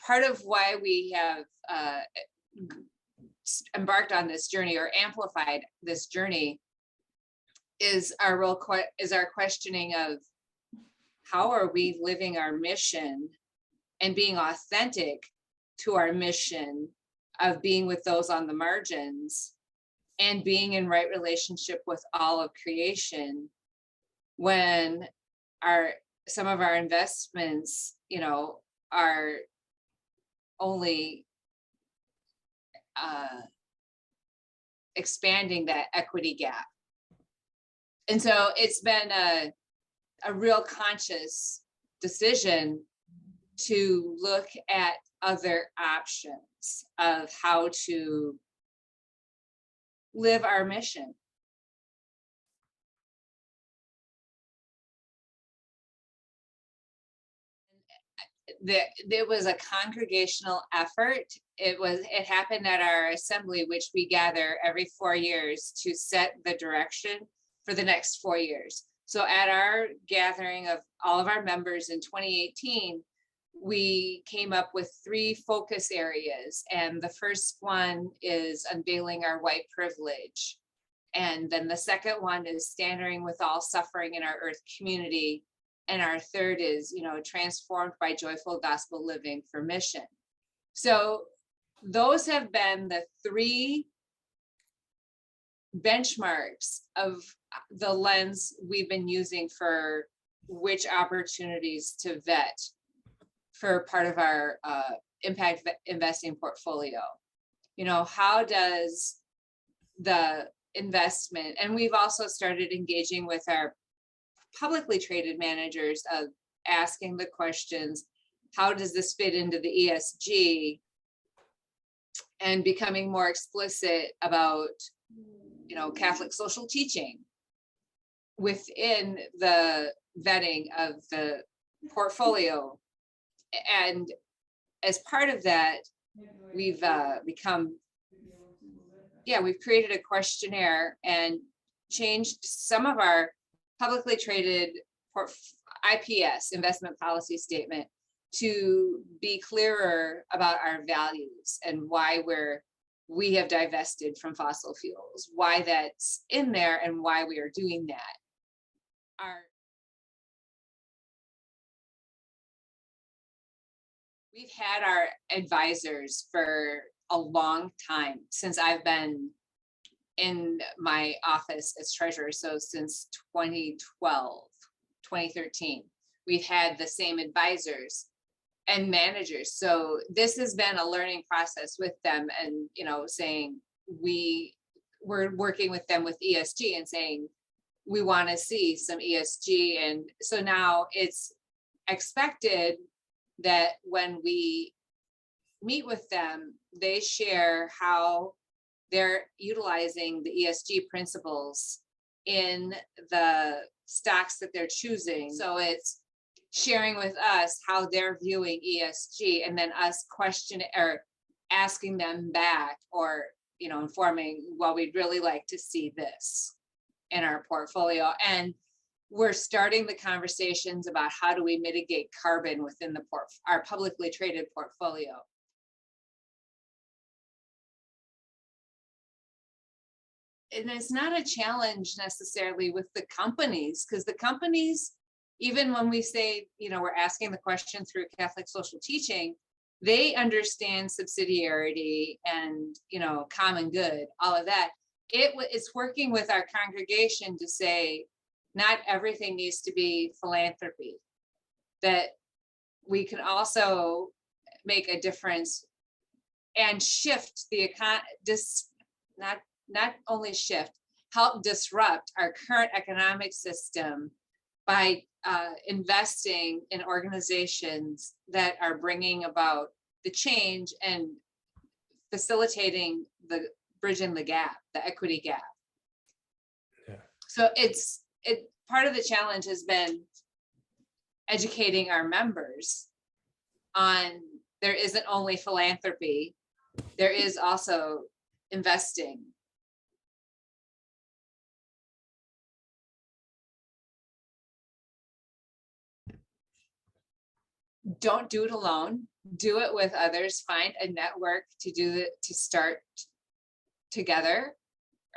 part of why we have embarked on this journey or amplified this journey is our questioning of how are we living our mission and being authentic to our mission of being with those on the margins and being in right relationship with all of creation when some of our investments, are only expanding that equity gap. And so it's been a real conscious decision to look at other options of how to live our mission. There was a congregational effort. It happened at our assembly, which we gather every 4 years to set the direction for the next 4 years. So at our gathering of all of our members in 2018, we came up with 3 focus areas. And the first one is unveiling our white privilege. And then the second one is standing with all suffering in our earth community. And our third is, transformed by joyful gospel living for mission. So those have been the 3 benchmarks of the lens we've been using for which opportunities to vet for part of our impact investing portfolio. How does the investment, and we've also started engaging with our publicly traded managers of asking the questions, how does this fit into the ESG, and becoming more explicit about Catholic social teaching within the vetting of the portfolio. And as part of that, we've created a questionnaire and changed some of our publicly traded IPS, investment policy statement, to be clearer about our values and why we have divested from fossil fuels, why that's in there and why we are doing that. We've had our advisors for a long time, since I've been in my office as treasurer. So since 2013, we've had the same advisors and managers. So this has been a learning process with them, and saying we're working with them with ESG and saying we want to see some ESG. And so now it's expected that when we meet with them, they share how they're utilizing the ESG principles in the stocks that they're choosing. So it's sharing with us how they're viewing ESG, and then us questioning or asking them back, or informing, well, we'd really like to see this in our portfolio. And we're starting the conversations about how do we mitigate carbon within our publicly traded portfolio. And it's not a challenge necessarily with the companies, because the companies, even when we say, we're asking the question through Catholic social teaching, they understand subsidiarity and, common good, all of that. It's working with our congregation to say, not everything needs to be philanthropy, that we can also make a difference and shift the not only shift, help disrupt our current economic system by investing in organizations that are bringing about the change and facilitating bridging the gap, the equity gap. Yeah. So part of the challenge has been educating our members on there isn't only philanthropy, there is also investing. don't do it alone. Do it with others. Find a network to do it, to start together,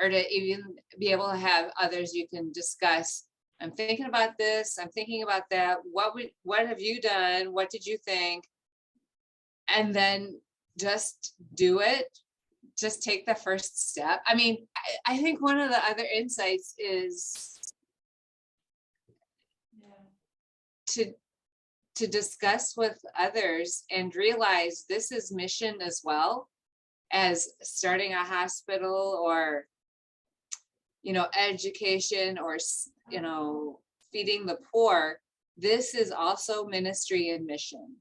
or to even be able to have others you can discuss. I'm thinking about this. I'm thinking about that. What have you done? What did you think? And then just do it. Just take the first step. I mean, I think one of the other insights is to discuss with others and realize this is mission as well as starting a hospital, or education, or feeding the poor. This is also ministry and mission.